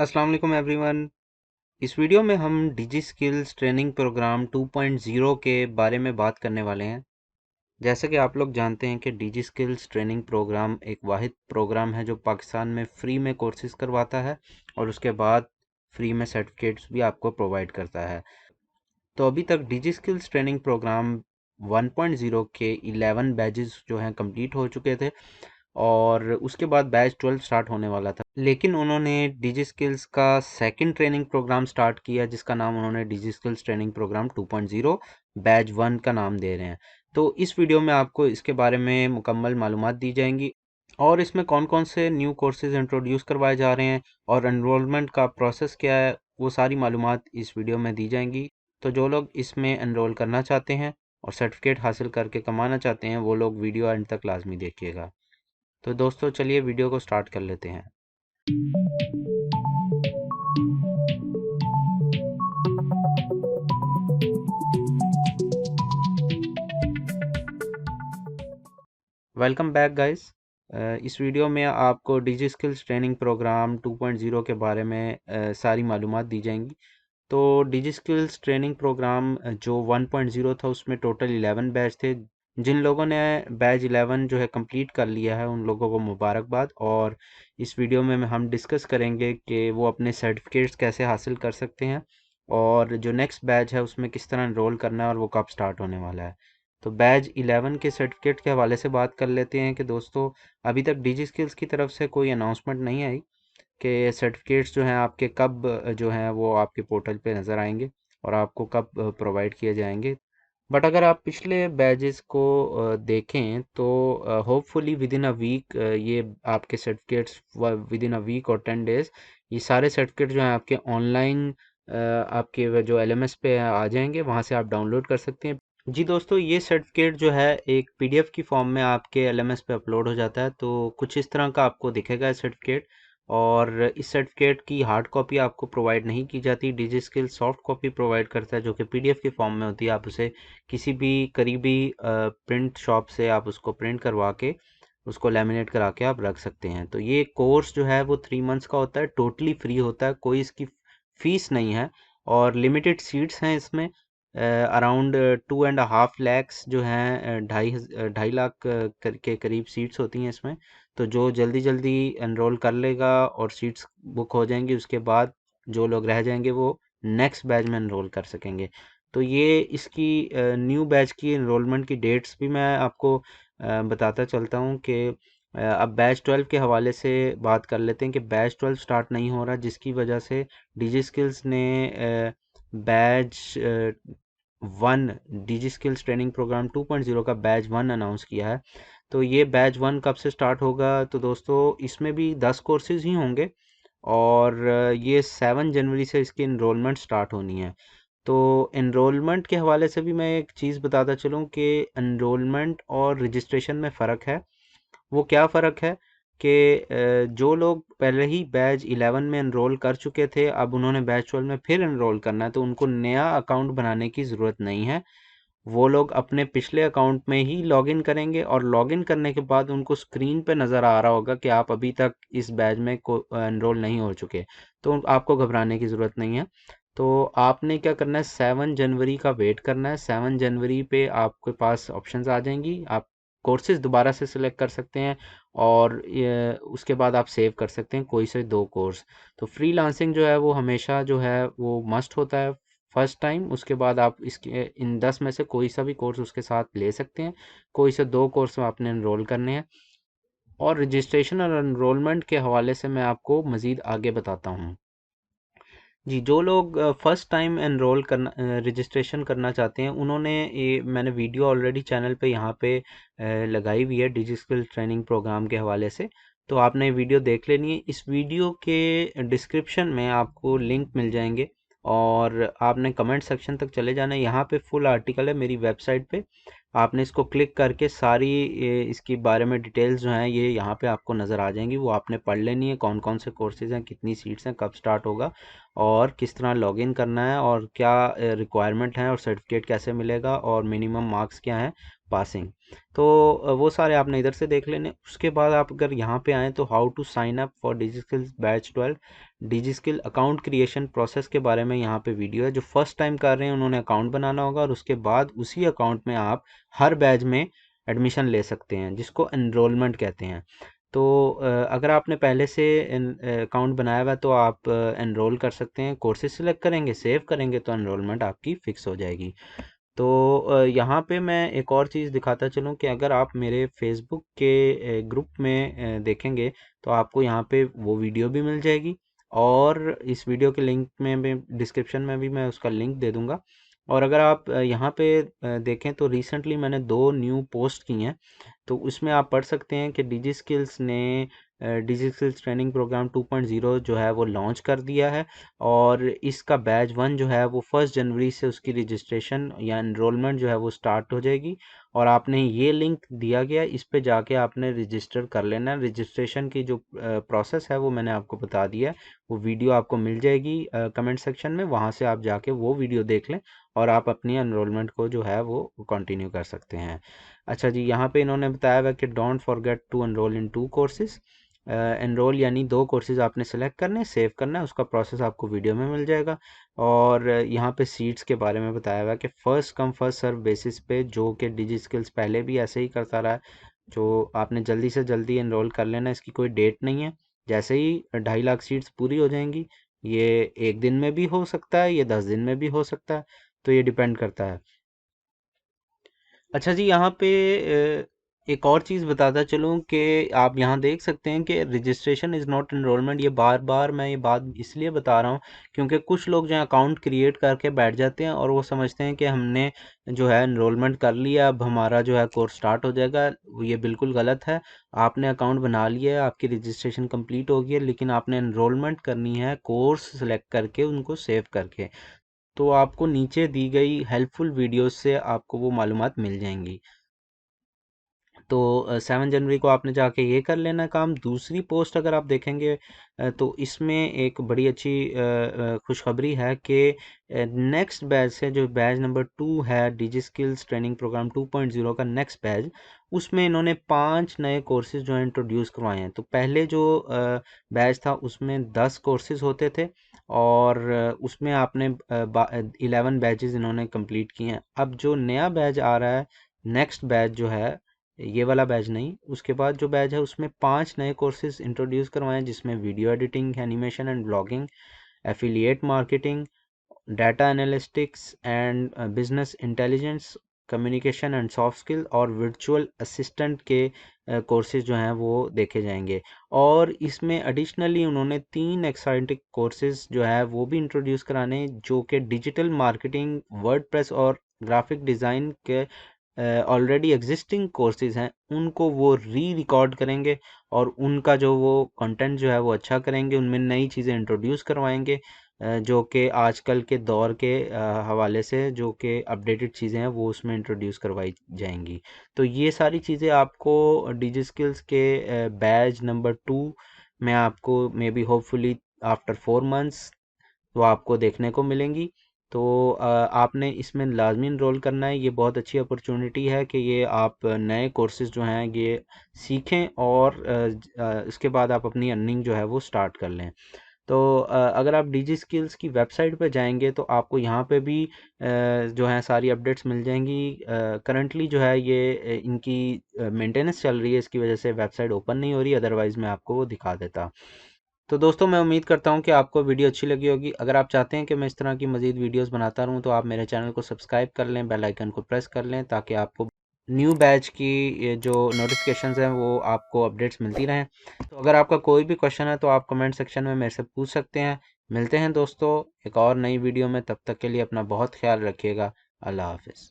अस्सलाम वालेकुम एवरीवन। इस वीडियो में हम डिजी स्किल्स ट्रेनिंग प्रोग्राम 2.0 के बारे में बात करने वाले हैं। जैसे कि आप लोग जानते हैं कि डिजी स्किल्स ट्रेनिंग प्रोग्राम एक वाहिद प्रोग्राम है जो पाकिस्तान में फ्री में कोर्सेज करवाता है और उसके बाद फ्री में सर्टिफिकेट्स भी आपको प्रोवाइड करता है। तो अभी तक डिजी स्किल्स ट्रेनिंग प्रोग्राम 1.0 के 11 बैचेस जो हैं कंप्लीट हो चुके थे और उसके बाद बैच 12 स्टार्ट होने वाला था, लेकिन उन्होंने डिजी स्किल्स का सेकंड ट्रेनिंग प्रोग्राम स्टार्ट किया जिसका नाम उन्होंने डिजी स्किल्स ट्रेनिंग प्रोग्राम 2.0 बैच 1 का नाम दे रहे हैं। तो इस वीडियो में आपको इसके बारे में मुकम्मल मालूमात दी जाएंगी और इसमें कौन कौन से न्यू कोर्सेज इंट्रोड्यूस करवाए जा रहे हैं और एनरोलमेंट का प्रोसेस क्या है, वो सारी मालूमात इस वीडियो में दी जाएंगी। तो जो लोग इसमें एनरोल करना चाहते हैं और सर्टिफिकेट हासिल करके कमाना चाहते हैं वो लोग वीडियो एंड तक लाजमी देखिएगा। तो दोस्तों चलिए वीडियो को स्टार्ट कर लेते हैं। Welcome back guys. इस वीडियो में आपको डिजी स्किल्स ट्रेनिंग प्रोग्राम 2.0 के बारे में सारी मालूमात दी जाएंगी। तो डिजी स्किल्स ट्रेनिंग प्रोग्राम जो 1.0 था उसमें टोटल 11 बैच थे। जिन लोगों ने बैच 11 जो है कंप्लीट कर लिया है उन लोगों को मुबारकबाद। और इस वीडियो में हम डिस्कस करेंगे कि वो अपने सर्टिफिकेट्स कैसे हासिल कर सकते हैं और जो नेक्स्ट बैच है उसमें किस तरह एनरोल करना है और वो कब स्टार्ट होने वाला है। तो बैच 11 के सर्टिफिकेट के हवाले से बात कर लेते हैं कि दोस्तों अभी तक डिजी स्किल्स की तरफ से कोई अनाउंसमेंट नहीं आई कि सर्टिफिकेट्स जो हैं आपके कब जो हैं वो आपके पोर्टल पे नज़र आएंगे और आपको कब प्रोवाइड किए जाएंगे। बट अगर आप पिछले बैचेस को देखें तो hopefully within a week ये आपके certificates within a week और 10 डेज ये सारे सर्टिफिकेट जो हैं आपके ऑनलाइन आपके जो एलएमएस पे आ जाएंगे, वहाँ से आप डाउनलोड कर सकते हैं। जी दोस्तों, ये सर्टिफिकेट जो है एक पीडीएफ की फॉर्म में आपके एलएमएस पे अपलोड हो जाता है। तो कुछ इस तरह का आपको दिखेगा सर्टिफिकेट और इस सर्टिफिकेट की हार्ड कॉपी आपको प्रोवाइड नहीं की जाती। डिजी स्किल सॉफ्ट कॉपी प्रोवाइड करता है जो कि पीडीएफ की फॉर्म में होती है। आप उसे किसी भी करीबी प्रिंट शॉप से आप उसको प्रिंट करवा के उसको लेमिनेट करा के आप रख सकते हैं। तो ये कोर्स जो है वो 3 मंथ्स का होता है, टोटली फ्री होता है, कोई इसकी फीस नहीं है और लिमिटेड सीट्स हैं इसमें। अराउंड 2.5 लाख जो हैं, 2.5 लाख के करीब सीट्स होती हैं इसमें। तो जो जल्दी जल्दी एनरोल कर लेगा और सीट्स बुक हो जाएंगी उसके बाद जो लोग रह जाएंगे वो नेक्स्ट बैच में एनरोल कर सकेंगे। तो ये इसकी न्यू बैच की एनरोलमेंट की डेट्स भी मैं आपको बताता चलता हूँ कि अब बैच 12 के हवाले से बात कर लेते हैं कि बैच 12 स्टार्ट नहीं हो रहा जिसकी वजह से डिजी स्किल्स ने बैच 1 डिजी स्किल्स ट्रेनिंग प्रोग्राम 2.0 का बैच 1 अनाउंस किया है। तो ये बैच 1 कब से स्टार्ट होगा? तो दोस्तों इसमें भी 10 कोर्सेज ही होंगे और ये 7 जनवरी से इसकी इनरोलमेंट स्टार्ट होनी है। तो एनरोलमेंट के हवाले से भी मैं एक चीज़ बताता चलूँ कि एनरोलमेंट और रजिस्ट्रेशन में फ़र्क है। वो क्या फ़र्क है कि जो लोग पहले ही बैच 11 में एनरोल कर चुके थे, अब उन्होंने बैच 12 में फिर एनरोल करना है तो उनको नया अकाउंट बनाने की ज़रूरत नहीं है। वो लोग अपने पिछले अकाउंट में ही लॉगिन करेंगे और लॉगिन करने के बाद उनको स्क्रीन पे नज़र आ रहा होगा कि आप अभी तक इस बैच में एनरोल नहीं हो चुके। तो आपको घबराने की ज़रूरत नहीं है। तो आपने क्या करना है, 7 जनवरी का वेट करना है। 7 जनवरी पे आपके पास ऑप्शंस आ जाएंगी, आप कोर्सेज दोबारा से सिलेक्ट कर सकते हैं और उसके बाद आप सेव कर सकते हैं कोई से 2 कोर्स। तो फ्रीलांसिंग जो है वो हमेशा जो है वो मस्ट होता है फर्स्ट टाइम। उसके बाद आप इसके इन 10 में से कोई सा भी कोर्स उसके साथ ले सकते हैं। कोई से 2 कोर्स में आपने एनरोल करने हैं और रजिस्ट्रेशन और एनरोलमेंट के हवाले से मैं आपको मज़ीद आगे बताता हूँ। जी, जो लोग फर्स्ट टाइम एनरोल करना रजिस्ट्रेशन करना चाहते हैं उन्होंने ये मैंने वीडियो ऑलरेडी चैनल पे यहाँ पे लगाई हुई है डिजी स्किल ट्रेनिंग प्रोग्राम के हवाले से। तो आपने वीडियो देख लेनी है। इस वीडियो के डिस्क्रिप्शन में आपको लिंक मिल जाएंगे और आपने कमेंट सेक्शन तक चले जाना है। यहाँ पे फुल आर्टिकल है मेरी वेबसाइट पे। आपने इसको क्लिक करके सारी इसके बारे में डिटेल्स जो हैं ये यहाँ पे आपको नज़र आ जाएंगी। वो आपने पढ़ लेनी है, कौन कौन से कोर्सेज़ हैं, कितनी सीट्स हैं, कब स्टार्ट होगा और किस तरह लॉगिन करना है और क्या रिक्वायरमेंट है और सर्टिफिकेट कैसे मिलेगा और मिनिमम मार्क्स क्या हैं, पासिंग। तो वो सारे आपने इधर से देख लेने। उसके बाद आप अगर यहाँ पे आएँ तो how to sign up for DigiSkill batch 12, DigiSkill account creation process के बारे में यहाँ पे वीडियो है। जो फर्स्ट टाइम कर रहे हैं उन्होंने अकाउंट बनाना होगा और उसके बाद उसी अकाउंट में आप हर बैच में एडमिशन ले सकते हैं, जिसको एनरोलमेंट कहते हैं। तो अगर आपने पहले से अकाउंट बनाया हुआ है तो आप एनरोल कर सकते हैं। कोर्सेज सिलेक्ट करेंगे, सेव करेंगे तो एनरोलमेंट आपकी फ़िक्स हो जाएगी। तो यहाँ पे मैं एक और चीज़ दिखाता चलूँ कि अगर आप मेरे फेसबुक के ग्रुप में देखेंगे तो आपको यहाँ पे वो वीडियो भी मिल जाएगी, और इस वीडियो के लिंक में भी, डिस्क्रिप्शन में भी मैं उसका लिंक दे दूँगा। और अगर आप यहाँ पे देखें तो रिसेंटली मैंने 2 न्यू पोस्ट की हैं, तो उसमें आप पढ़ सकते हैं कि डिजी स्किल्स ने डिजी स्किल्स ट्रेनिंग प्रोग्राम 2.0 जो है वो लॉन्च कर दिया है, और इसका बैच 1 जो है वो 1 जनवरी से उसकी रजिस्ट्रेशन या एनरोलमेंट जो है वो स्टार्ट हो जाएगी। और आपने ये लिंक दिया गया, इस पे जाके आपने रजिस्टर कर लेना है। रजिस्ट्रेशन की जो प्रोसेस है वो मैंने आपको बता दिया है, वो वीडियो आपको मिल जाएगी कमेंट सेक्शन में, वहाँ से आप जाके वो वीडियो देख लें और आप अपनी एनरोलमेंट को जो है वो कंटिन्यू कर सकते हैं। अच्छा जी, यहाँ पे इन्होंने बताया हुआ कि don't forget to enrol in 2 courses. Enrol यानी 2 कोर्सेज आपने सेलेक्ट करने, सेव करना है, उसका प्रोसेस आपको वीडियो में मिल जाएगा। और यहाँ पे सीट्स के बारे में बताया हुआ है कि first come first serve basis पे, जो कि डिजी स्किल्स पहले भी ऐसे ही करता रहा है। जो आपने जल्दी से जल्दी एनरोल कर लेना, इसकी कोई डेट नहीं है। जैसे ही 2.5 लाख सीट्स पूरी हो जाएंगी, ये 1 दिन में भी हो सकता है, ये 10 दिन में भी हो सकता है, तो ये डिपेंड करता है। अच्छा जी, यहाँ पे एक और चीज़ बताता चलूँ कि आप यहाँ देख सकते हैं कि रजिस्ट्रेशन इज़ नॉट एनरोलमेंट। ये बार बार मैं ये बात इसलिए बता रहा हूँ क्योंकि कुछ लोग जो है अकाउंट क्रिएट करके बैठ जाते हैं और वो समझते हैं कि हमने जो है एनरोलमेंट कर लिया, अब हमारा जो है कोर्स स्टार्ट हो जाएगा। ये बिल्कुल गलत है। आपने अकाउंट बना लिया है, आपकी रजिस्ट्रेशन कंप्लीट हो गई है, लेकिन आपने एनरोलमेंट करनी है कोर्स सेलेक्ट करके, उनको सेव करके। तो आपको नीचे दी गई हेल्पफुल वीडियोस से आपको वो मालूमात मिल जाएंगी। तो 7 जनवरी को आपने जाके ये कर लेना काम। दूसरी पोस्ट अगर आप देखेंगे तो इसमें एक बड़ी अच्छी खुशखबरी है कि नेक्स्ट बैच से, जो बैच नंबर 2 है डिजी स्किल्स ट्रेनिंग प्रोग्राम 2.0 का नेक्स्ट बैच, उसमें इन्होंने 5 नए कोर्सेज जो है इंट्रोड्यूस करवाए हैं। तो पहले जो बैच था उसमें 10 कोर्सेज होते थे, और उसमें आपने 11 बैचेस इन्होंने कंप्लीट किए हैं। अब जो नया बैच आ रहा है, नेक्स्ट बैच जो है, ये वाला बैच नहीं, उसके बाद जो बैच है उसमें 5 नए कोर्सेज इंट्रोड्यूस करवाए हैं, जिसमें video editing, animation and blogging, affiliate marketing, data analytics and business intelligence, communication and soft skill और वर्चुअल असिस्टेंट के कोर्सेज जो हैं वो देखे जाएंगे। और इसमें एडिशनली उन्होंने 3 एक्साइटिंग कोर्सेज जो है वो भी इंट्रोड्यूस कराने हैं, जो कि डिजिटल मार्केटिंग, वर्डप्रेस और ग्राफिक डिज़ाइन के ऑलरेडी एग्जिस्टिंग कोर्सेज हैं, उनको वो री रिकॉर्ड करेंगे और उनका जो वो कंटेंट जो है वो अच्छा करेंगे, उनमें नई चीज़ें इंट्रोड्यूस करवाएंगे, जो कि आजकल के दौर के हवाले से जो कि अपडेटेड चीज़ें हैं वो उसमें इंट्रोड्यूस करवाई जाएंगी। तो ये सारी चीज़ें आपको डिजी स्किल्स के बैच नंबर 2 में आपको may be hopefully after 4 months वो आपको देखने को मिलेंगी। तो आपने इसमें लाजमी इनरोल करना है। ये बहुत अच्छी अपॉर्चुनिटी है कि ये आप नए कोर्सेज जो हैं ये सीखें, और इसके बाद आप अपनी अर्निंग जो है वो स्टार्ट कर लें। तो अगर आप डिजी स्किल्स की वेबसाइट पर जाएंगे तो आपको यहाँ पे भी जो है सारी अपडेट्स मिल जाएंगी। करंटली जो है ये इनकी मेंटेनेंस चल रही है, इसकी वजह से वेबसाइट ओपन नहीं हो रही, अदरवाइज़ मैं आपको वो दिखा देता। तो दोस्तों, मैं उम्मीद करता हूँ कि आपको वीडियो अच्छी लगी होगी। अगर आप चाहते हैं कि मैं इस तरह की मज़ीद वीडियोस बनाता रहूँ तो आप मेरे चैनल को सब्सक्राइब कर लें, बेल आइकन को प्रेस कर लें, ताकि आपको न्यू बैच की ये जो नोटिफिकेशंस हैं वो आपको अपडेट्स मिलती रहें। तो अगर आपका कोई भी क्वेश्चन है तो आप कमेंट सेक्शन में मेरे से पूछ सकते हैं। मिलते हैं दोस्तों एक और नई वीडियो में, तब तक के लिए अपना बहुत ख्याल रखिएगा। अल्लाह हाफिज़।